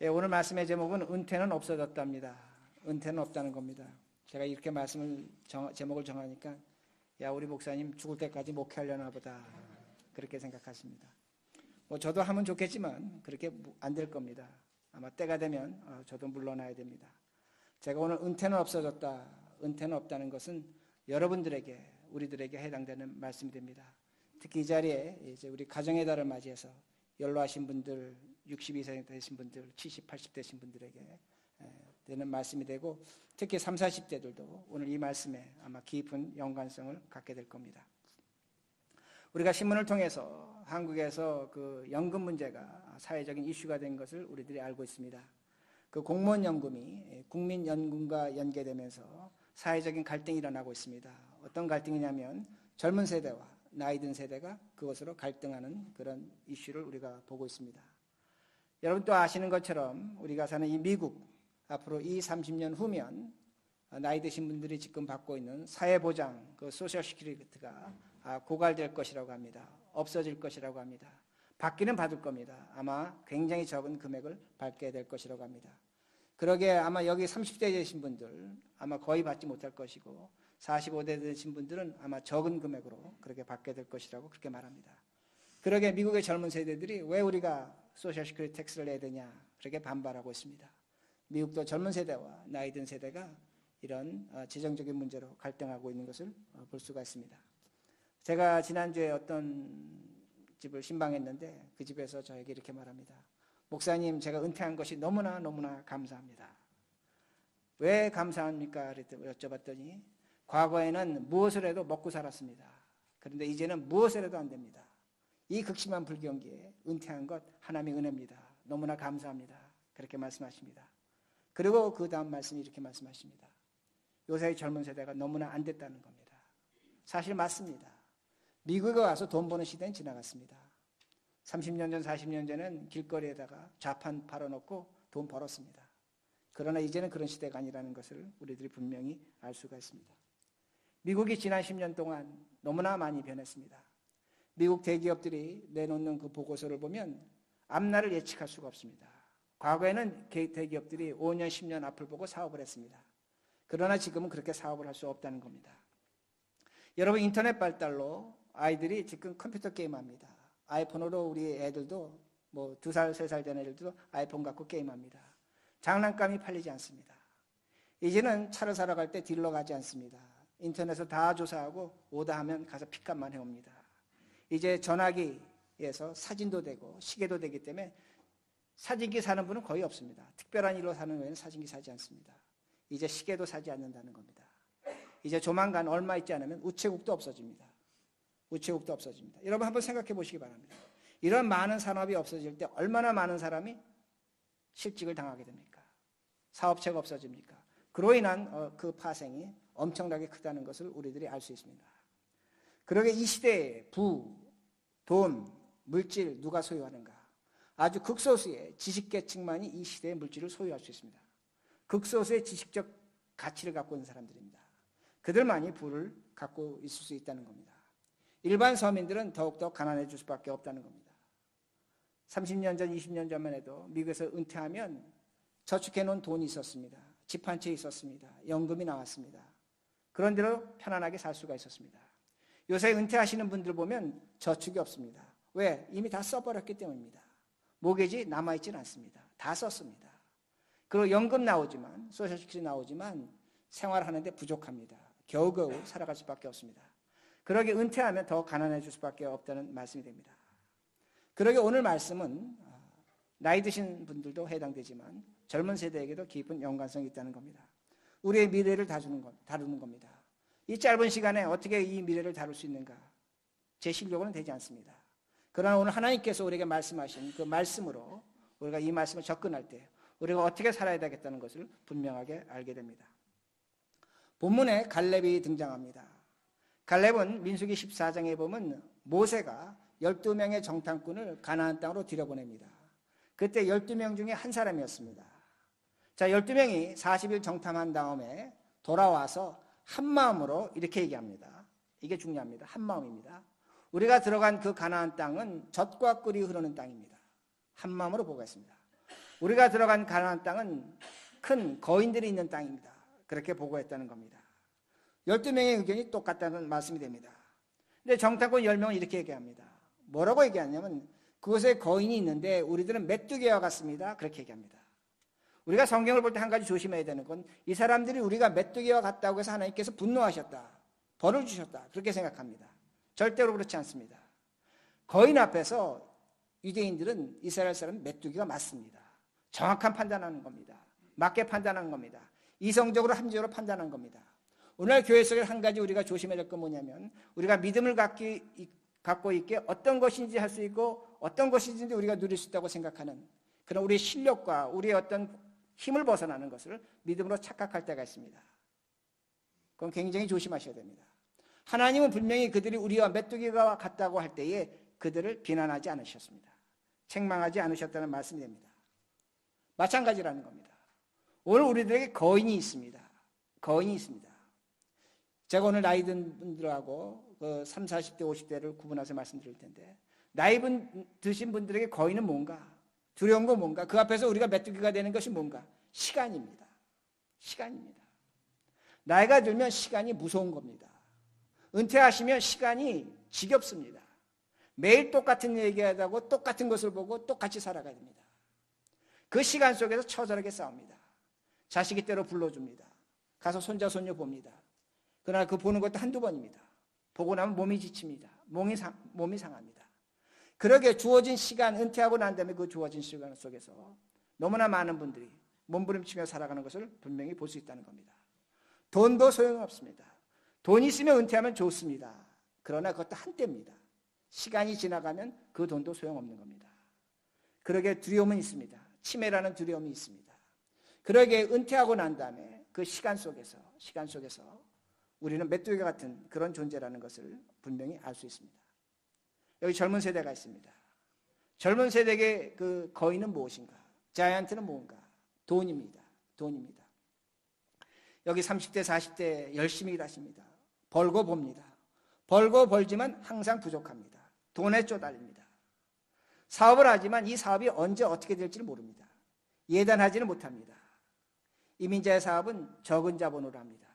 예, 오늘 말씀의 제목은 은퇴는 없어졌답니다. 은퇴는 없다는 겁니다. 제가 이렇게 제목을 정하니까 야, 우리 목사님 죽을 때까지 목회하려나 보다 그렇게 생각하십니다. 뭐 저도 하면 좋겠지만 그렇게 안 될 겁니다. 아마 때가 되면 저도 물러나야 됩니다. 제가 오늘 은퇴는 없어졌다, 은퇴는 없다는 것은 여러분들에게, 우리들에게 해당되는 말씀이 됩니다. 특히 이 자리에 이제 우리 가정의 달을 맞이해서 연로하신 분들, 62세 되신 분들, 70, 80 되신 분들에게 되는 말씀이 되고, 특히 30, 40대들도 오늘 이 말씀에 아마 깊은 연관성을 갖게 될 겁니다. 우리가 신문을 통해서 한국에서 그 연금 문제가 사회적인 이슈가 된 것을 우리들이 알고 있습니다. 그 공무원 연금이 국민연금과 연계되면서 사회적인 갈등이 일어나고 있습니다. 어떤 갈등이냐면 젊은 세대와 나이 든 세대가 그것으로 갈등하는 그런 이슈를 우리가 보고 있습니다. 여러분 또 아시는 것처럼 우리가 사는 이 미국, 앞으로 30년 후면 나이 드신 분들이 지금 받고 있는 사회보장, 그 소셜 시큐리티가 고갈될 것이라고 합니다. 없어질 것이라고 합니다. 받기는 받을 겁니다. 아마 굉장히 적은 금액을 받게 될 것이라고 합니다. 그러게 아마 여기 30대 되신 분들 아마 거의 받지 못할 것이고, 45대 되신 분들은 아마 적은 금액으로 그렇게 받게 될 것이라고 그렇게 말합니다. 그러게 미국의 젊은 세대들이 왜 우리가 소셜 시큐리티 텍스를 내야 되냐 그렇게 반발하고 있습니다. 미국도 젊은 세대와 나이 든 세대가 이런 재정적인 문제로 갈등하고 있는 것을 볼 수가 있습니다. 제가 지난주에 어떤 집을 신방했는데 그 집에서 저에게 이렇게 말합니다. 목사님, 제가 은퇴한 것이 너무나 감사합니다. 왜 감사합니까? 여쭤봤더니 과거에는 무엇을 해도 먹고 살았습니다. 그런데 이제는 무엇을 해도 안 됩니다. 이 극심한 불경기에 은퇴한 것 하나님의 은혜입니다. 너무나 감사합니다. 그렇게 말씀하십니다. 그리고 그 다음 말씀이 이렇게 말씀하십니다. 요새 젊은 세대가 너무나 안 됐다는 겁니다. 사실 맞습니다. 미국에 와서 돈 버는 시대는 지나갔습니다. 30년 전, 40년 전에는 길거리에다가 좌판 팔아놓고 돈 벌었습니다. 그러나 이제는 그런 시대가 아니라는 것을 우리들이 분명히 알 수가 있습니다. 미국이 지난 10년 동안 너무나 많이 변했습니다. 미국 대기업들이 내놓는 그 보고서를 보면 앞날을 예측할 수가 없습니다. 과거에는 대기업들이 5년, 10년 앞을 보고 사업을 했습니다. 그러나 지금은 그렇게 사업을 할 수 없다는 겁니다. 여러분, 인터넷 발달로 아이들이 지금 컴퓨터 게임합니다. 아이폰으로 우리 애들도 뭐 2살, 3살 된 애들도 아이폰 갖고 게임합니다. 장난감이 팔리지 않습니다. 이제는 차를 사러 갈 때 딜러 가지 않습니다. 인터넷에서 다 조사하고 오다하면 가서 픽값만 해옵니다. 이제 전화기에서 사진도 되고 시계도 되기 때문에 사진기 사는 분은 거의 없습니다. 특별한 일로 사는 외에는 사진기 사지 않습니다. 이제 시계도 사지 않는다는 겁니다. 이제 조만간 얼마 있지 않으면 우체국도 없어집니다. 우체국도 없어집니다. 여러분 한번 생각해 보시기 바랍니다. 이런 많은 산업이 없어질 때 얼마나 많은 사람이 실직을 당하게 됩니까? 사업체가 없어집니까? 그로 인한 그 파생이 엄청나게 크다는 것을 우리들이 알 수 있습니다. 그러게 이 시대에 부, 돈, 물질 누가 소유하는가? 아주 극소수의 지식계층만이 이 시대의 물질을 소유할 수 있습니다. 극소수의 지식적 가치를 갖고 있는 사람들입니다. 그들만이 부를 갖고 있을 수 있다는 겁니다. 일반 서민들은 더욱더 가난해질 수밖에 없다는 겁니다. 30년 전, 20년 전만 해도 미국에서 은퇴하면 저축해 놓은 돈이 있었습니다. 집 한 채 있었습니다. 연금이 나왔습니다. 그런 대로 편안하게 살 수가 있었습니다. 요새 은퇴하시는 분들 보면 저축이 없습니다. 왜? 이미 다 써버렸기 때문입니다. 모기지 남아있지는 않습니다. 다 썼습니다. 그리고 연금 나오지만, 소셜시큐리티 나오지만 생활하는데 부족합니다. 겨우겨우 살아갈 수밖에 없습니다. 그러게 은퇴하면 더 가난해질 수밖에 없다는 말씀이 됩니다. 그러게 오늘 말씀은 나이 드신 분들도 해당되지만 젊은 세대에게도 깊은 연관성이 있다는 겁니다. 우리의 미래를 다루는 겁니다. 이 짧은 시간에 어떻게 이 미래를 다룰 수 있는가? 제 실력으로는 되지 않습니다. 그러나 오늘 하나님께서 우리에게 말씀하신 그 말씀으로 우리가 이 말씀을 접근할 때 우리가 어떻게 살아야 되겠다는 것을 분명하게 알게 됩니다. 본문에 갈렙이 등장합니다. 갈렙은 민수기 14장에 보면 모세가 12명의 정탐꾼을 가나안 땅으로 들여보냅니다. 그때 12명 중에 한 사람이었습니다. 자, 12명이 40일 정탐한 다음에 돌아와서 한 마음으로 이렇게 얘기합니다. 이게 중요합니다. 한 마음입니다. 우리가 들어간 그 가나안 땅은 젖과 꿀이 흐르는 땅입니다. 한 마음으로 보겠습니다. 우리가 들어간 가나안 땅은 큰 거인들이 있는 땅입니다. 그렇게 보고했다는 겁니다. 12명의 의견이 똑같다는 말씀이 됩니다. 근데 정탐꾼 10명은 이렇게 얘기합니다. 뭐라고 얘기하냐면 그곳에 거인이 있는데 우리들은 메뚜기와 같습니다. 그렇게 얘기합니다. 우리가 성경을 볼 때 한 가지 조심해야 되는 건 이 사람들이 우리가 메뚜기와 같다고 해서 하나님께서 분노하셨다, 벌을 주셨다, 그렇게 생각합니다. 절대로 그렇지 않습니다. 거인 앞에서 유대인들은 이스라엘 사람은 메뚜기가 맞습니다. 정확한 판단하는 겁니다. 맞게 판단하는 겁니다. 이성적으로 합리적으로 판단하는 겁니다. 오늘 교회 속에 한 가지 우리가 조심해야 될 건 뭐냐면 우리가 믿음을 갖고 있게 어떤 것인지 할 수 있고 어떤 것인지 우리가 누릴 수 있다고 생각하는 그런 우리의 실력과 우리의 어떤 힘을 벗어나는 것을 믿음으로 착각할 때가 있습니다. 그건 굉장히 조심하셔야 됩니다. 하나님은 분명히 그들이 우리와 메뚜기가 같다고 할 때에 그들을 비난하지 않으셨습니다. 책망하지 않으셨다는 말씀이 됩니다. 마찬가지라는 겁니다. 오늘 우리들에게 거인이 있습니다. 거인이 있습니다. 제가 오늘 나이 든 분들하고 30, 40대, 50대를 구분해서 말씀드릴 텐데 나이 드신 분들에게 거인은 뭔가? 두려운 건 뭔가? 그 앞에서 우리가 메뚜기가 되는 것이 뭔가? 시간입니다. 시간입니다. 나이가 들면 시간이 무서운 겁니다. 은퇴하시면 시간이 지겹습니다. 매일 똑같은 얘기하다고 똑같은 것을 보고 똑같이 살아가야 됩니다. 그 시간 속에서 처절하게 싸웁니다. 자식이 때로 불러줍니다. 가서 손자 손녀 봅니다. 그러나 그 보는 것도 한두 번입니다. 보고 나면 몸이 지칩니다. 몸이 상합니다. 그러게 주어진 시간, 은퇴하고 난 다음에 그 주어진 시간 속에서 너무나 많은 분들이 몸부림치며 살아가는 것을 분명히 볼 수 있다는 겁니다. 돈도 소용없습니다. 돈 있으면 은퇴하면 좋습니다. 그러나 그것도 한때입니다. 시간이 지나가면 그 돈도 소용없는 겁니다. 그러게 두려움은 있습니다. 치매라는 두려움이 있습니다. 그러게 은퇴하고 난 다음에 그 시간 속에서 우리는 메뚜기 같은 그런 존재라는 것을 분명히 알 수 있습니다. 여기 젊은 세대가 있습니다. 젊은 세대에게 그 거인은 무엇인가? 자이언트는 뭔가? 돈입니다. 돈입니다. 여기 30대, 40대 열심히 일하십니다. 벌고 봅니다. 벌고 벌지만 항상 부족합니다. 돈에 쪼달립니다. 사업을 하지만 이 사업이 언제 어떻게 될지를 모릅니다. 예단하지는 못합니다. 이민자의 사업은 적은 자본으로 합니다.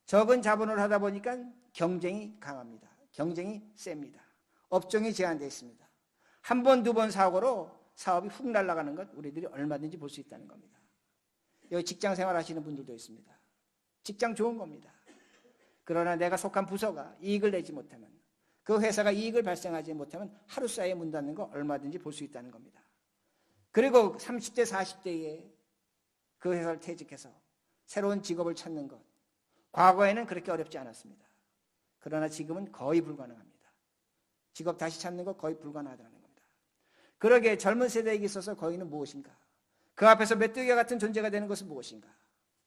적은 자본으로 하다 보니까 경쟁이 강합니다. 경쟁이 셉니다. 업종이 제한되어 있습니다. 한 번, 두 번 사고로 사업이 훅 날아가는 것 우리들이 얼마든지 볼 수 있다는 겁니다. 여기 직장 생활 하시는 분들도 있습니다. 직장 좋은 겁니다. 그러나 내가 속한 부서가 이익을 내지 못하면, 그 회사가 이익을 발생하지 못하면 하루 사이에 문 닫는 거 얼마든지 볼 수 있다는 겁니다. 그리고 30대, 40대에 그 회사를 퇴직해서 새로운 직업을 찾는 것, 과거에는 그렇게 어렵지 않았습니다. 그러나 지금은 거의 불가능합니다. 직업 다시 찾는 거 거의 불가능하다는 겁니다. 그러기에 젊은 세대에게 있어서 거인은 무엇인가? 그 앞에서 메뚜기와 같은 존재가 되는 것은 무엇인가?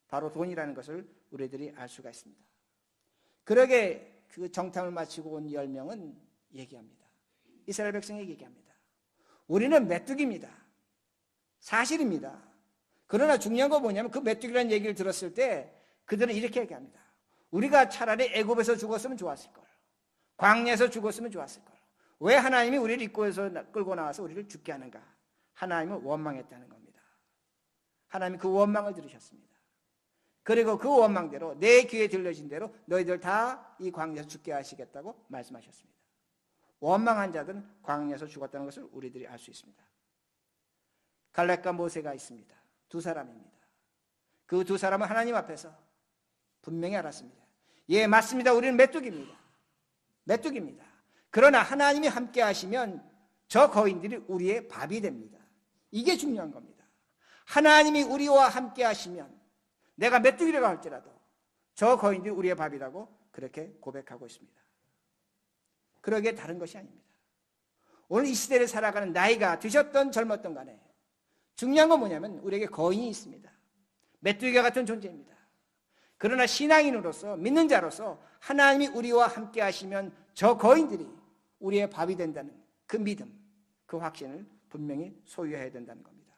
바로 돈이라는 것을 우리들이 알 수가 있습니다. 그러게 그 정탐을 마치고 온 10명은 얘기합니다. 이스라엘 백성에게 얘기합니다. 우리는 메뚜기입니다. 사실입니다. 그러나 중요한 건 뭐냐면 그 메뚜기라는 얘기를 들었을 때 그들은 이렇게 얘기합니다. 우리가 차라리 애굽에서 죽었으면 좋았을 걸. 광야에서 죽었으면 좋았을 걸. 왜 하나님이 우리를 이끌어서 끌고 나와서 우리를 죽게 하는가? 하나님은 원망했다는 겁니다. 하나님이 그 원망을 들으셨습니다. 그리고 그 원망대로 내 귀에 들려진 대로 너희들 다 이 광야에서 죽게 하시겠다고 말씀하셨습니다. 원망한 자들은 광야에서 죽었다는 것을 우리들이 알 수 있습니다. 갈렙과 모세가 있습니다. 두 사람입니다. 그 두 사람은 하나님 앞에서 분명히 알았습니다. 예, 맞습니다. 우리는 메뚜기입니다. 메뚜기입니다. 그러나 하나님이 함께 하시면 저 거인들이 우리의 밥이 됩니다. 이게 중요한 겁니다. 하나님이 우리와 함께 하시면 내가 메뚜기라고 할지라도 저 거인들이 우리의 밥이라고 그렇게 고백하고 있습니다. 그러기에 다른 것이 아닙니다. 오늘 이 시대를 살아가는 나이가 드셨던 젊었던 간에 중요한 건 뭐냐면 우리에게 거인이 있습니다. 메뚜기와 같은 존재입니다. 그러나 신앙인으로서 믿는 자로서 하나님이 우리와 함께 하시면 저 거인들이 우리의 밥이 된다는 그 믿음, 그 확신을 분명히 소유해야 된다는 겁니다.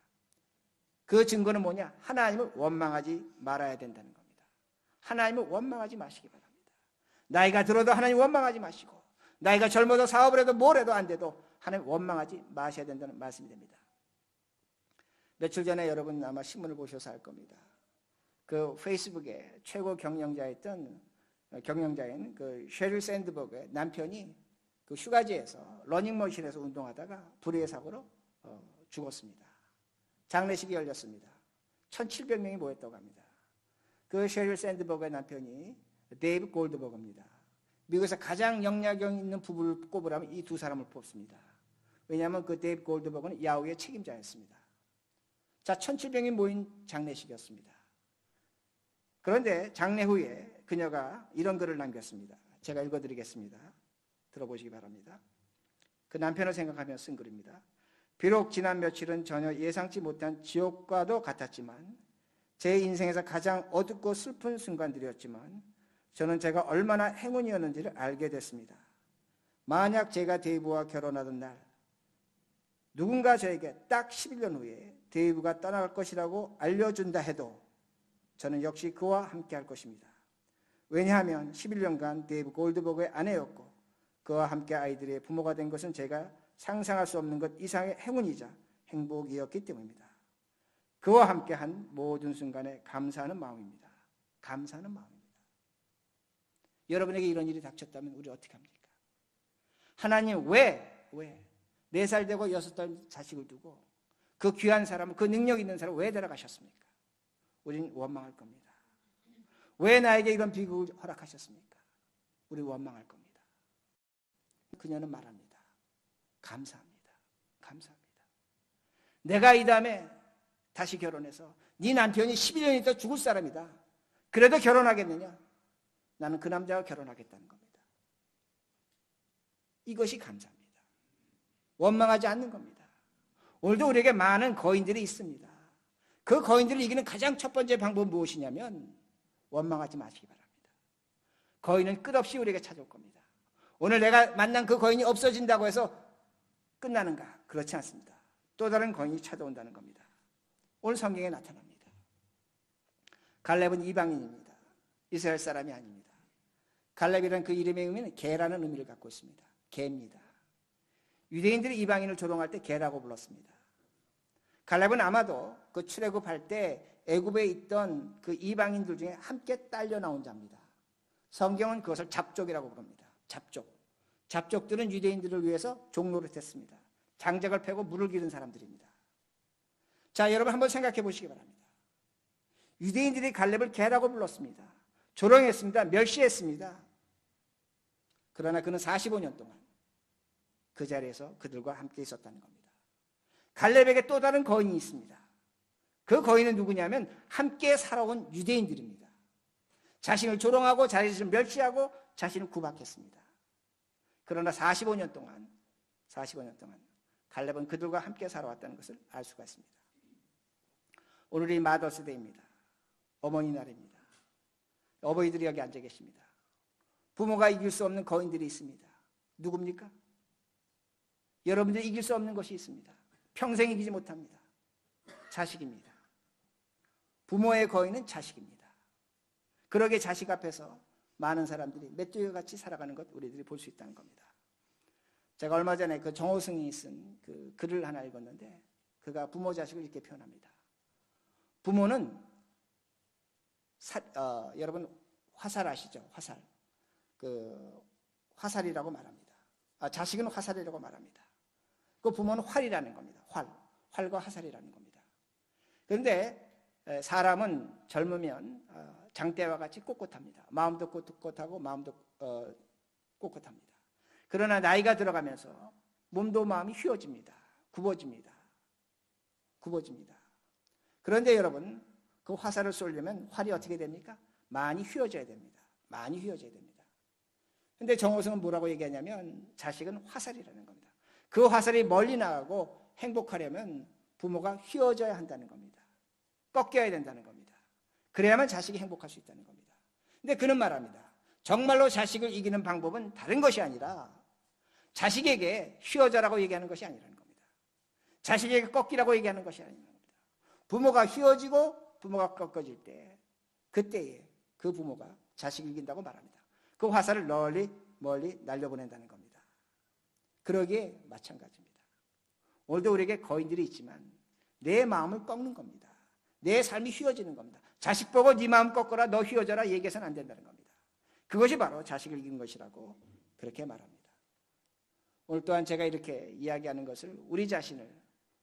그 증거는 뭐냐? 하나님을 원망하지 말아야 된다는 겁니다. 하나님을 원망하지 마시기 바랍니다. 나이가 들어도 하나님 원망하지 마시고 나이가 젊어도 사업을 해도 뭘 해도 안 돼도 하나님 원망하지 마셔야 된다는 말씀이 됩니다. 며칠 전에 여러분 아마 신문을 보셔서 알 겁니다. 그 페이스북에 최고 경영자인 그 셰릴 샌드버그의 남편이 그 휴가지에서 러닝머신에서 운동하다가 불의의 사고로 죽었습니다. 장례식이 열렸습니다. 1,700명이 모였다고 합니다. 그 셰릴 샌드버그의 남편이 데이브 골드버그입니다. 미국에서 가장 영향력 있는 부부를 꼽으라면 이 두 사람을 뽑습니다. 왜냐하면 그 데이브 골드버그는 야후의 책임자였습니다. 자, 1,700명이 모인 장례식이었습니다. 그런데 장례 후에 그녀가 이런 글을 남겼습니다. 제가 읽어드리겠습니다. 들어보시기 바랍니다. 그 남편을 생각하며 쓴 글입니다. 비록 지난 며칠은 전혀 예상치 못한 지옥과도 같았지만 제 인생에서 가장 어둡고 슬픈 순간들이었지만 저는 제가 얼마나 행운이었는지를 알게 됐습니다. 만약 제가 데이브와 결혼하던 날 누군가 저에게 딱 11년 후에 데이브가 떠나갈 것이라고 알려준다 해도 저는 역시 그와 함께 할 것입니다. 왜냐하면 11년간 데이브 골드버그의 아내였고 그와 함께 아이들의 부모가 된 것은 제가 상상할 수 없는 것 이상의 행운이자 행복이었기 때문입니다. 그와 함께한 모든 순간에 감사하는 마음입니다. 감사하는 마음입니다. 여러분에게 이런 일이 닥쳤다면 우리 어떻게 합니까? 하나님 왜 4살 되고 6살 자식을 두고 그 귀한 사람을, 그 능력 있는 사람을 왜 데려가셨습니까? 우리는 원망할 겁니다. 왜 나에게 이런 비극을 허락하셨습니까? 우리 원망할 겁니다. 그녀는 말합니다. 감사합니다. 감사합니다. 내가 이 다음에 다시 결혼해서 네 남편이 11년이 있다 죽을 사람이다. 그래도 결혼하겠느냐? 나는 그 남자와 결혼하겠다는 겁니다. 이것이 감사합니다. 원망하지 않는 겁니다. 오늘도 우리에게 많은 거인들이 있습니다. 그 거인들을 이기는 가장 첫 번째 방법은 무엇이냐면 원망하지 마시기 바랍니다. 거인은 끝없이 우리에게 찾아올 겁니다. 오늘 내가 만난 그 거인이 없어진다고 해서 끝나는가? 그렇지 않습니다. 또 다른 거인이 찾아온다는 겁니다. 오늘 성경에 나타납니다. 갈렙은 이방인입니다. 이스라엘 사람이 아닙니다. 갈렙이라는 그 이름의 의미는 개라는 의미를 갖고 있습니다. 개입니다. 유대인들이 이방인을 조롱할 때 개라고 불렀습니다. 갈렙은 아마도 그 출애굽할 때 애굽에 있던 그 이방인들 중에 함께 딸려 나온 자입니다. 성경은 그것을 잡족이라고 부릅니다. 잡족. 잡족들은 유대인들을 위해서 종노릇 했습니다. 장작을 패고 물을 기른 사람들입니다. 자, 여러분 한번 생각해 보시기 바랍니다. 유대인들이 갈렙을 개라고 불렀습니다. 조롱했습니다. 멸시했습니다. 그러나 그는 45년 동안 그 자리에서 그들과 함께 있었다는 겁니다. 갈렙에게 또 다른 거인이 있습니다. 그 거인은 누구냐면 함께 살아온 유대인들입니다. 자신을 조롱하고 자신을 멸시하고 자신을 구박했습니다. 그러나 45년 동안 갈렙은 그들과 함께 살아왔다는 것을 알 수가 있습니다. 오늘이 마더스데이입니다. 어머니 날입니다. 어버이들이 여기 앉아 계십니다. 부모가 이길 수 없는 거인들이 있습니다. 누굽니까? 여러분들이 이길 수 없는 것이 있습니다. 평생 이기지 못합니다. 자식입니다. 부모의 거인은 자식입니다. 그러게 자식 앞에서 많은 사람들이 메뚜기와 같이 살아가는 것 우리들이 볼 수 있다는 겁니다. 제가 얼마 전에 그 정호승이 쓴 그 글을 하나 읽었는데 그가 부모 자식을 이렇게 표현합니다. 부모는 여러분 화살 아시죠? 화살. 그 화살이라고 말합니다. 자식은 화살이라고 말합니다. 그 부모는 활이라는 겁니다. 활과 화살이라는 겁니다. 그런데 사람은 젊으면 장대와 같이 꼿꼿합니다. 마음도 꼿꼿하고 마음도 꼿꼿합니다. 그러나 나이가 들어가면서 몸도 마음이 휘어집니다. 굽어집니다. 그런데 여러분 그 화살을 쏘려면 활이 어떻게 됩니까? 많이 휘어져야 됩니다. 그런데 정호성은 뭐라고 얘기하냐면 자식은 화살이라는 겁니다. 그 화살이 멀리 나가고 행복하려면 부모가 휘어져야 한다는 겁니다. 꺾여야 된다는 겁니다. 그래야만 자식이 행복할 수 있다는 겁니다. 근데 그는 말합니다. 정말로 자식을 이기는 방법은 다른 것이 아니라 자식에게 휘어져라고 얘기하는 것이 아니라는 겁니다. 자식에게 꺾이라고 얘기하는 것이 아니라는 겁니다. 부모가 휘어지고 부모가 꺾어질 때 그때에 그 부모가 자식을 이긴다고 말합니다. 그 화살을 멀리 날려보낸다는 겁니다. 그러기에 마찬가지입니다. 오늘도 우리에게 거인들이 있지만 내 마음을 꺾는 겁니다. 내 삶이 휘어지는 겁니다. 자식 보고 네 마음 꺾어라, 너 휘어져라 얘기해서는 안 된다는 겁니다. 그것이 바로 자식을 이기는 것이라고 그렇게 말합니다. 오늘 또한 제가 이렇게 이야기하는 것을 우리 자신을,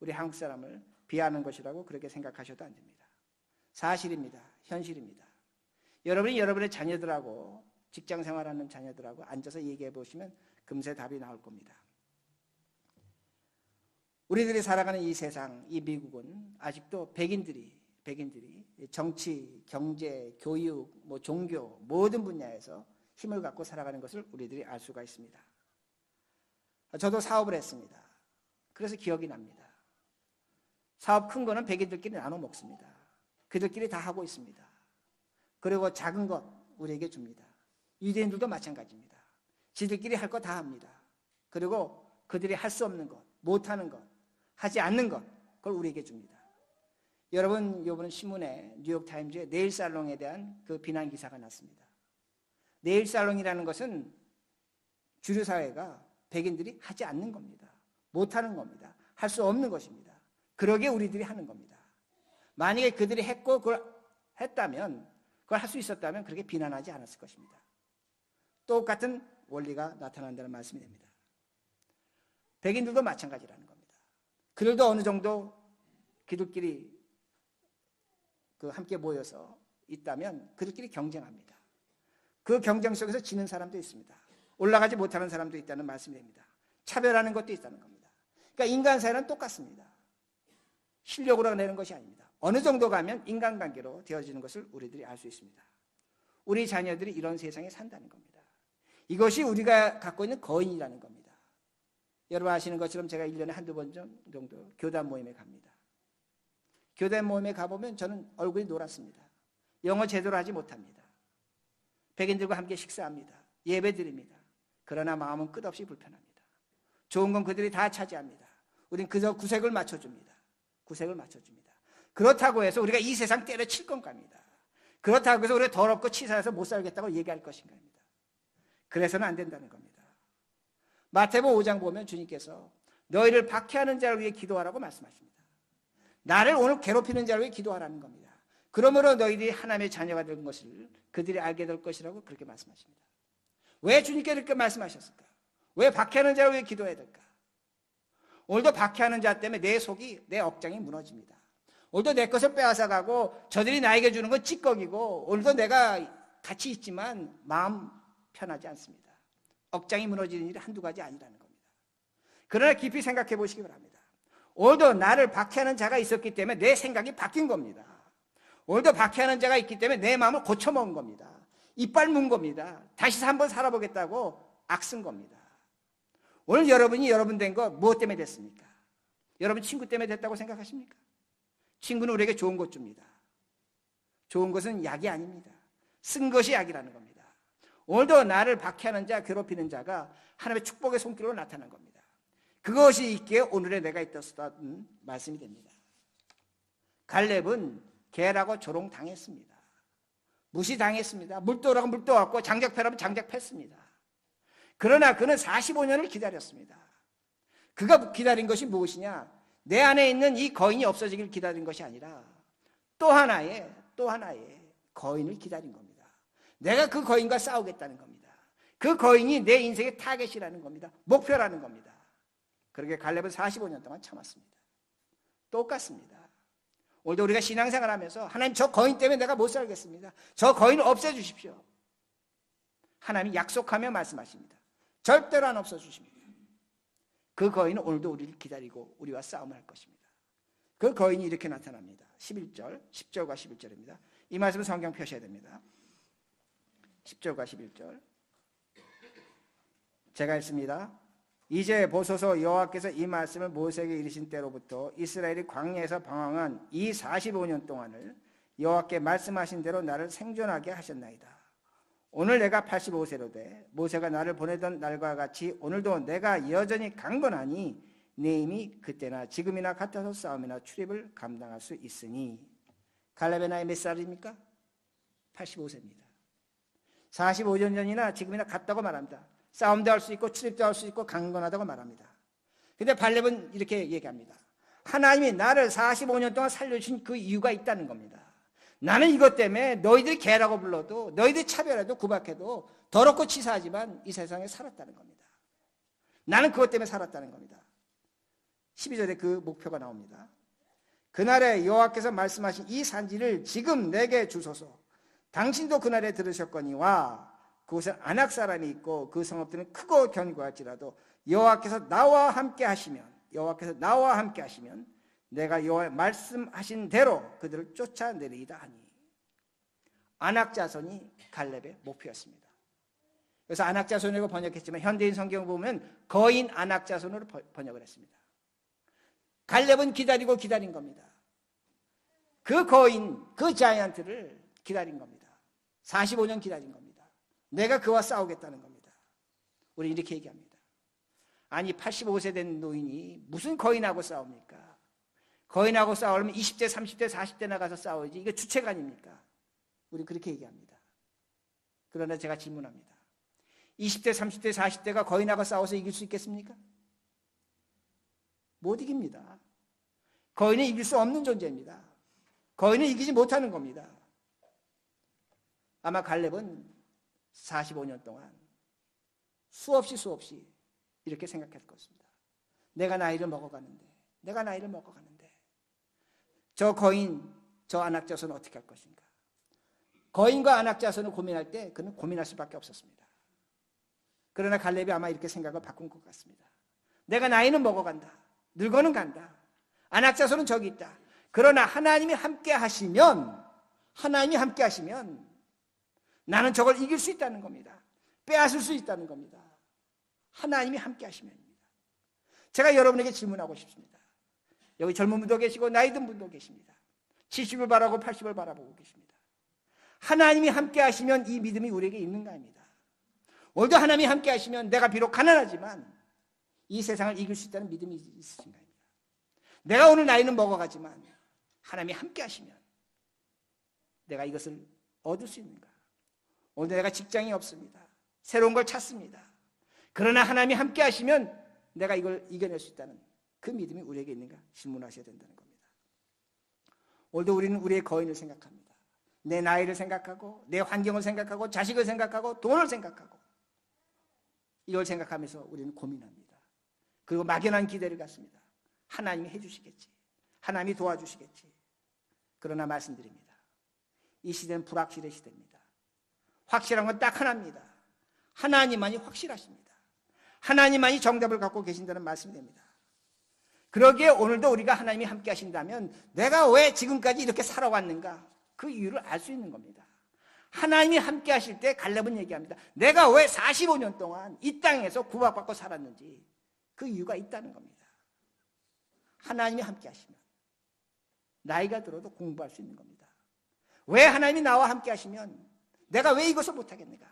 우리 한국 사람을 비하하는 것이라고 그렇게 생각하셔도 안 됩니다. 사실입니다. 현실입니다. 여러분이 여러분의 자녀들하고 직장 생활하는 자녀들하고 앉아서 얘기해 보시면 금세 답이 나올 겁니다. 우리들이 살아가는 이 세상, 이 미국은 아직도 백인들이 정치, 경제, 교육, 종교 모든 분야에서 힘을 갖고 살아가는 것을 우리들이 알 수가 있습니다. 저도 사업을 했습니다. 그래서 기억이 납니다. 사업 큰 거는 백인들끼리 나눠 먹습니다. 그들끼리 다 하고 있습니다. 그리고 작은 것 우리에게 줍니다. 유대인들도 마찬가지입니다. 지들끼리 할 거 다 합니다. 그리고 그들이 할 수 없는 것, 못하는 것, 하지 않는 것, 그걸 우리에게 줍니다. 여러분, 이번 신문에 뉴욕타임즈에 네일살롱에 대한 그 비난 기사가 났습니다. 네일살롱이라는 것은 주류 사회가 백인들이 하지 않는 겁니다. 못하는 겁니다. 할 수 없는 것입니다. 그러게 우리들이 하는 겁니다. 만약에 그들이 했고 그걸 했다면, 그걸 할 수 있었다면 그렇게 비난하지 않았을 것입니다. 똑같은 원리가 나타난다는 말씀이 됩니다. 백인들도 마찬가지라는 겁니다. 그들도 어느 정도 그들끼리 함께 모여서 있다면 그들끼리 경쟁합니다. 그 경쟁 속에서 지는 사람도 있습니다. 올라가지 못하는 사람도 있다는 말씀이 됩니다. 차별하는 것도 있다는 겁니다. 그러니까 인간 사회는 똑같습니다. 실력으로 내는 것이 아닙니다. 어느 정도 가면 인간관계로 되어지는 것을 우리들이 알 수 있습니다. 우리 자녀들이 이런 세상에 산다는 겁니다. 이것이 우리가 갖고 있는 거인이라는 겁니다. 여러분 아시는 것처럼 제가 1년에 한두 번 정도 교단 모임에 갑니다. 교단 모임에 가보면 저는 얼굴이 노랗습니다. 영어 제대로 하지 못합니다. 백인들과 함께 식사합니다. 예배 드립니다. 그러나 마음은 끝없이 불편합니다. 좋은 건 그들이 다 차지합니다. 우린 그저 구색을 맞춰줍니다. 구색을 맞춰줍니다. 그렇다고 해서 우리가 이 세상 때려칠 건가입니다. 그렇다고 해서 우리가 더럽고 치사해서 못 살겠다고 얘기할 것인가입니다. 그래서는 안 된다는 겁니다. 마태복음 5장 보면 주님께서 너희를 박해하는 자를 위해 기도하라고 말씀하십니다. 나를 오늘 괴롭히는 자를 위해 기도하라는 겁니다. 그러므로 너희들이 하나님의 자녀가 된 것을 그들이 알게 될 것이라고 그렇게 말씀하십니다. 왜 주님께서 이렇게 말씀하셨을까? 왜 박해하는 자를 위해 기도해야 될까? 오늘도 박해하는 자 때문에 내 속이, 내 억장이 무너집니다. 오늘도 내 것을 빼앗아가고 저들이 나에게 주는 건 찌꺼기고 오늘도 내가 같이 있지만 마음 편하지 않습니다. 억장이 무너지는 일이 한두 가지 아니라는 겁니다. 그러나 깊이 생각해 보시기 바랍니다. 오늘도 나를 박해하는 자가 있었기 때문에 내 생각이 바뀐 겁니다. 오늘도 박해하는 자가 있기 때문에 내 마음을 고쳐먹은 겁니다. 이빨 문 겁니다. 다시 한번 살아보겠다고 악쓴 겁니다. 오늘 여러분이 여러분 된 거 무엇 때문에 됐습니까? 여러분 친구 때문에 됐다고 생각하십니까? 친구는 우리에게 좋은 것 줍니다. 좋은 것은 약이 아닙니다. 쓴 것이 약이라는 겁니다. 오늘도 나를 박해하는 자, 괴롭히는 자가 하나님의 축복의 손길로 나타난 겁니다. 그것이 있기에 오늘의 내가 있었다는 말씀이 됩니다. 갈렙은 개라고 조롱당했습니다. 무시당했습니다. 물도라고 물도왔고 장작패라면 장작패습니다. 그러나 그는 45년을 기다렸습니다. 그가 기다린 것이 무엇이냐? 내 안에 있는 이 거인이 없어지길 기다린 것이 아니라 또 하나의 거인을 기다린 겁니다. 내가 그 거인과 싸우겠다는 겁니다. 그 거인이 내 인생의 타겟이라는 겁니다. 목표라는 겁니다. 그렇게 갈렙은 45년 동안 참았습니다. 똑같습니다. 오늘도 우리가 신앙생활하면서 하나님 저 거인 때문에 내가 못 살겠습니다. 저 거인을 없애주십시오. 하나님이 약속하며 말씀하십니다. 절대로 안 없어주십니다. 그 거인은 오늘도 우리를 기다리고 우리와 싸움을 할 것입니다. 그 거인이 이렇게 나타납니다. 11절, 10절과 11절입니다. 이 말씀은 성경 펴셔야 됩니다. 10절과 11절 제가 읽습니다. 이제 보소서 여호와께서 이 말씀을 모세에게 이르신 때로부터 이스라엘이 광야에서 방황한 이 45년 동안을 여호와께 말씀하신 대로 나를 생존하게 하셨나이다. 오늘 내가 85세로 돼 모세가 나를 보내던 날과 같이 오늘도 내가 여전히 강건하니 내 힘이 그때나 지금이나 같아서 싸움이나 출입을 감당할 수 있으니. 갈렙의 나이 몇 살입니까? 85세입니다. 45년 전이나 지금이나 같다고 말합니다. 싸움도 할 수 있고 출입도 할 수 있고 강건하다고 말합니다. 근데 갈렙은 이렇게 얘기합니다. 하나님이 나를 45년 동안 살려주신 그 이유가 있다는 겁니다. 나는 이것 때문에 너희들이 개라고 불러도, 너희들이 차별해도 구박해도 더럽고 치사하지만 이 세상에 살았다는 겁니다. 나는 그것 때문에 살았다는 겁니다. 12절에 그 목표가 나옵니다. 그날에 여호와께서 말씀하신 이 산지를 지금 내게 주소서. 당신도 그날에 들으셨거니와 그곳에 아낙 사람이 있고 그 성읍들은 크고 견고할지라도 여호와께서 나와 함께 하시면 내가 여호와의 말씀하신 대로 그들을 쫓아내리이다 하니. 아낙 자손이 갈렙의 목표였습니다. 그래서 아낙 자손이라고 번역했지만 현대인 성경 보면 거인 아낙 자손으로 번역을 했습니다. 갈렙은 기다리고 기다린 겁니다. 그 거인, 그 자이언트를 기다린 겁니다. 45년 기다린 겁니다. 내가 그와 싸우겠다는 겁니다. 우리 이렇게 얘기합니다. 아니 85세 된 노인이 무슨 거인하고 싸웁니까? 거인하고 싸우려면 20대, 30대, 40대 나가서 싸워야지. 이게 주체가 아닙니까? 우리 그렇게 얘기합니다. 그러나 제가 질문합니다. 20대, 30대, 40대가 거인하고 싸워서 이길 수 있겠습니까? 못 이깁니다. 거인은 이길 수 없는 존재입니다. 거인은 이기지 못하는 겁니다. 아마 갈렙은 45년 동안 수없이 이렇게 생각할 것입니다. 내가 나이를 먹어가는데 저 거인, 저 아낙 자손은 어떻게 할 것인가? 거인과 아낙 자손을 고민할 때 그는 고민할 수밖에 없었습니다. 그러나 갈렙이 아마 이렇게 생각을 바꾼 것 같습니다. 내가 나이는 먹어간다. 늙어는 간다. 아낙 자손은 저기 있다. 그러나 하나님이 함께 하시면 나는 저걸 이길 수 있다는 겁니다. 빼앗을 수 있다는 겁니다. 하나님이 함께 하시면입니다. 제가 여러분에게 질문하고 싶습니다. 여기 젊은 분도 계시고 나이 든 분도 계십니다. 70을 바라고 80을 바라보고 계십니다. 하나님이 함께 하시면 이 믿음이 우리에게 있는가 합니다. 오늘도 하나님이 함께 하시면 내가 비록 가난하지만 이 세상을 이길 수 있다는 믿음이 있으신가 합니다. 내가 오늘 나이는 먹어가지만 하나님이 함께 하시면 내가 이것을 얻을 수 있는가? 오늘 내가 직장이 없습니다. 새로운 걸 찾습니다. 그러나 하나님이 함께 하시면 내가 이걸 이겨낼 수 있다는 그 믿음이 우리에게 있는가 질문하셔야 된다는 겁니다. 오늘도 우리는 우리의 거인을 생각합니다. 내 나이를 생각하고 내 환경을 생각하고 자식을 생각하고 돈을 생각하고 이걸 생각하면서 우리는 고민합니다. 그리고 막연한 기대를 갖습니다. 하나님이 해주시겠지. 하나님이 도와주시겠지. 그러나 말씀드립니다. 이 시대는 불확실의 시대입니다. 확실한 건 딱 하나입니다. 하나님만이 확실하십니다. 하나님만이 정답을 갖고 계신다는 말씀이 됩니다. 그러기에 오늘도 우리가 하나님이 함께 하신다면 내가 왜 지금까지 이렇게 살아왔는가? 그 이유를 알 수 있는 겁니다. 하나님이 함께 하실 때 갈렙은 얘기합니다. 내가 왜 45년 동안 이 땅에서 구박받고 살았는지 그 이유가 있다는 겁니다. 하나님이 함께 하시면 나이가 들어도 공부할 수 있는 겁니다. 왜 하나님이 나와 함께 하시면 내가 왜 이것을 못하겠는가?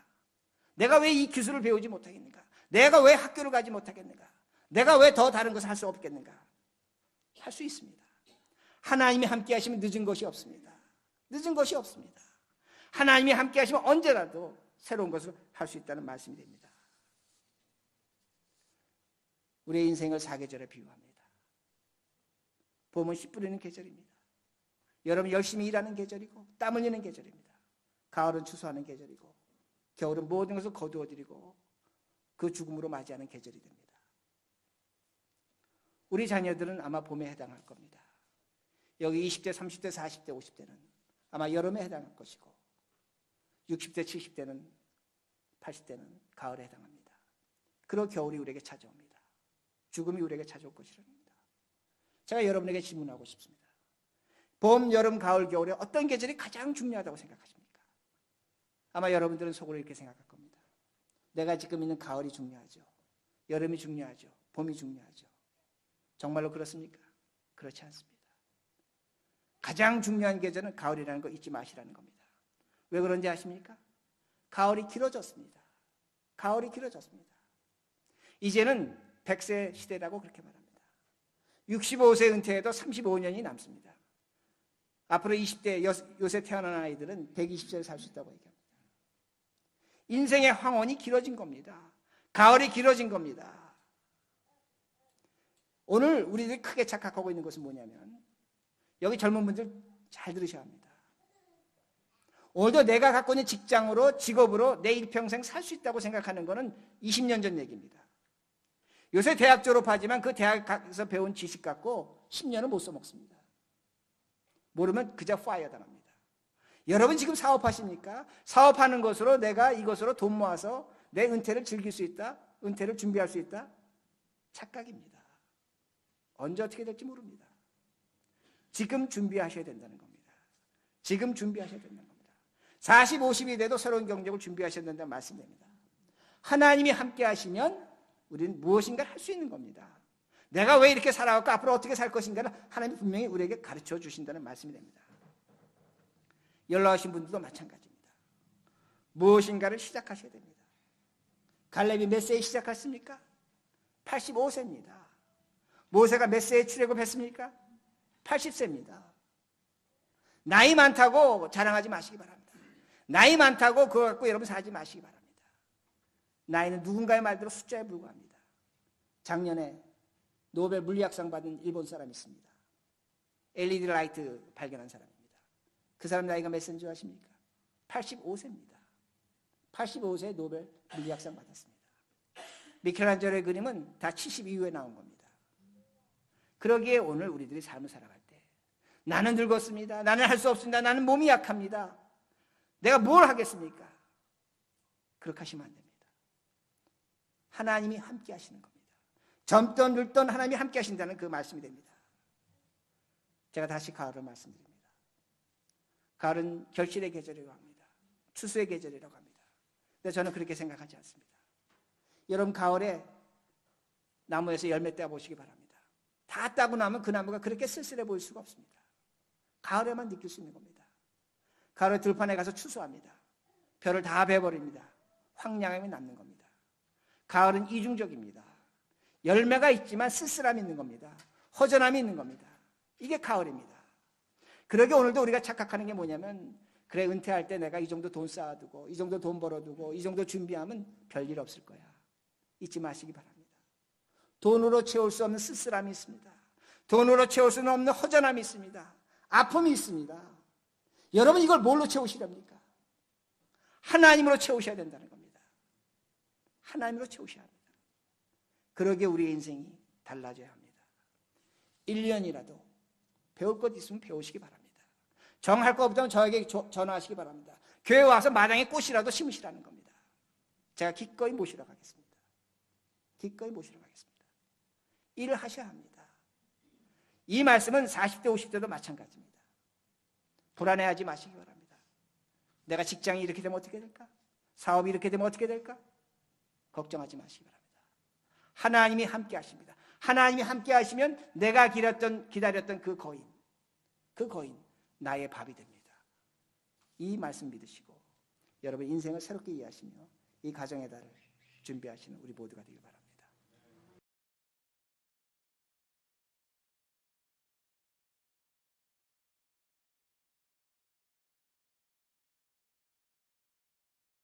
내가 왜 이 기술을 배우지 못하겠는가? 내가 왜 학교를 가지 못하겠는가? 내가 왜 더 다른 것을 할 수 없겠는가? 할 수 있습니다. 하나님이 함께 하시면 늦은 것이 없습니다. 늦은 것이 없습니다. 하나님이 함께 하시면 언제라도 새로운 것을 할 수 있다는 말씀이 됩니다. 우리의 인생을 사계절에 비유합니다. 봄은 씨 뿌리는 계절입니다. 여러분 열심히 일하는 계절이고 땀 흘리는 계절입니다. 가을은 추수하는 계절이고 겨울은 모든 것을 거두어들이고 그 죽음으로 맞이하는 계절이 됩니다. 우리 자녀들은 아마 봄에 해당할 겁니다. 여기 20대, 30대, 40대, 50대는 아마 여름에 해당할 것이고 60대, 70대는 80대는 가을에 해당합니다. 그리고 겨울이 우리에게 찾아옵니다. 죽음이 우리에게 찾아올 것이랍니다. 제가 여러분에게 질문하고 싶습니다. 봄, 여름, 가을, 겨울에 어떤 계절이 가장 중요하다고 생각하십니까? 아마 여러분들은 속으로 이렇게 생각할 겁니다. 내가 지금 있는 가을이 중요하죠. 여름이 중요하죠. 봄이 중요하죠. 정말로 그렇습니까? 그렇지 않습니다. 가장 중요한 계절은 가을이라는 거 잊지 마시라는 겁니다. 왜 그런지 아십니까? 가을이 길어졌습니다. 가을이 길어졌습니다. 이제는 100세 시대라고 그렇게 말합니다. 65세 은퇴해도 35년이 남습니다. 앞으로 20대 요새 태어난 아이들은 120세를 살 수 있다고 얘기합니다. 인생의 황혼이 길어진 겁니다. 가을이 길어진 겁니다. 오늘 우리들이 크게 착각하고 있는 것은 뭐냐면, 여기 젊은 분들 잘 들으셔야 합니다. 오늘도 내가 갖고 있는 직장으로, 직업으로 내 일평생 살 수 있다고 생각하는 것은 20년 전 얘기입니다. 요새 대학 졸업하지만 그 대학에서 배운 지식 갖고 10년을 못 써먹습니다. 모르면 그저 파이어 당합니다. 여러분 지금 사업하십니까? 사업하는 것으로 내가 이것으로 돈 모아서 내 은퇴를 즐길 수 있다? 은퇴를 준비할 수 있다? 착각입니다. 언제 어떻게 될지 모릅니다. 지금 준비하셔야 된다는 겁니다. 지금 준비하셔야 된다는 겁니다. 40, 50이 돼도 새로운 경력을 준비하셔야 된다는 말씀입니다. 하나님이 함께 하시면 우리는 무엇인가를 할 수 있는 겁니다. 내가 왜 이렇게 살아왔고 앞으로 어떻게 살 것인가를 하나님이 분명히 우리에게 가르쳐 주신다는 말씀이 됩니다. 연락하신 분들도 마찬가지입니다. 무엇인가를 시작하셔야 됩니다. 갈렙이 몇 세에 시작했습니까? 85세입니다. 모세가 몇 세에 출애굽했습니까? 80세입니다. 나이 많다고 자랑하지 마시기 바랍니다. 나이 많다고 그거 갖고 여러분 살지 마시기 바랍니다. 나이는 누군가의 말대로 숫자에 불과합니다. 작년에 노벨 물리학상 받은 일본 사람이 있습니다. LED 라이트 발견한 사람입니다. 그 사람 나이가 몇 세인 줄 아십니까? 85세입니다. 85세에 노벨 물리학상 받았습니다. 미켈란젤로의 그림은 다 70 이후에 나온 겁니다. 그러기에 오늘 우리들이 삶을 살아갈 때 나는 늙었습니다. 나는 할 수 없습니다. 나는 몸이 약합니다. 내가 뭘 하겠습니까? 그렇게 하시면 안 됩니다. 하나님이 함께 하시는 겁니다. 젊던 늙던 하나님이 함께 하신다는 그 말씀이 됩니다. 제가 다시 가을을 말씀드립니다. 가을은 결실의 계절이라고 합니다. 추수의 계절이라고 합니다. 근데 저는 그렇게 생각하지 않습니다. 여러분 가을에 나무에서 열매 떼어보시기 바랍니다. 다 따고 나면 그 나무가 그렇게 쓸쓸해 보일 수가 없습니다. 가을에만 느낄 수 있는 겁니다. 가을에 들판에 가서 추수합니다. 벼를 다 베버립니다. 황량함이 남는 겁니다. 가을은 이중적입니다. 열매가 있지만 쓸쓸함이 있는 겁니다. 허전함이 있는 겁니다. 이게 가을입니다. 그러게 오늘도 우리가 착각하는 게 뭐냐면, 그래 은퇴할 때 내가 이 정도 돈 쌓아두고 이 정도 돈 벌어두고 이 정도 준비하면 별일 없을 거야. 잊지 마시기 바랍니다. 돈으로 채울 수 없는 쓸쓸함이 있습니다. 돈으로 채울 수 없는 허전함이 있습니다. 아픔이 있습니다. 여러분 이걸 뭘로 채우시렵니까? 하나님으로 채우셔야 된다는 겁니다. 하나님으로 채우셔야 합니다. 그러기에 우리의 인생이 달라져야 합니다. 1년이라도 배울 것 있으면 배우시기 바랍니다. 정할 거 없다면 저에게 전화하시기 바랍니다. 교회 와서 마당에 꽃이라도 심으시라는 겁니다. 제가 기꺼이 모시러 가겠습니다. 기꺼이 모시러 가겠습니다. 일을 하셔야 합니다. 이 말씀은 40대 50대도 마찬가지입니다. 불안해하지 마시기 바랍니다. 내가 직장이 이렇게 되면 어떻게 될까? 사업이 이렇게 되면 어떻게 될까? 걱정하지 마시기 바랍니다. 하나님이 함께 하십니다. 하나님이 함께 하시면 내가 기다렸던 그 거인 나의 밥이 됩니다. 이 말씀 믿으시고 여러분 인생을 새롭게 이해하시며 이 가정의 달을 준비하시는 우리 모두가 되길 바랍니다.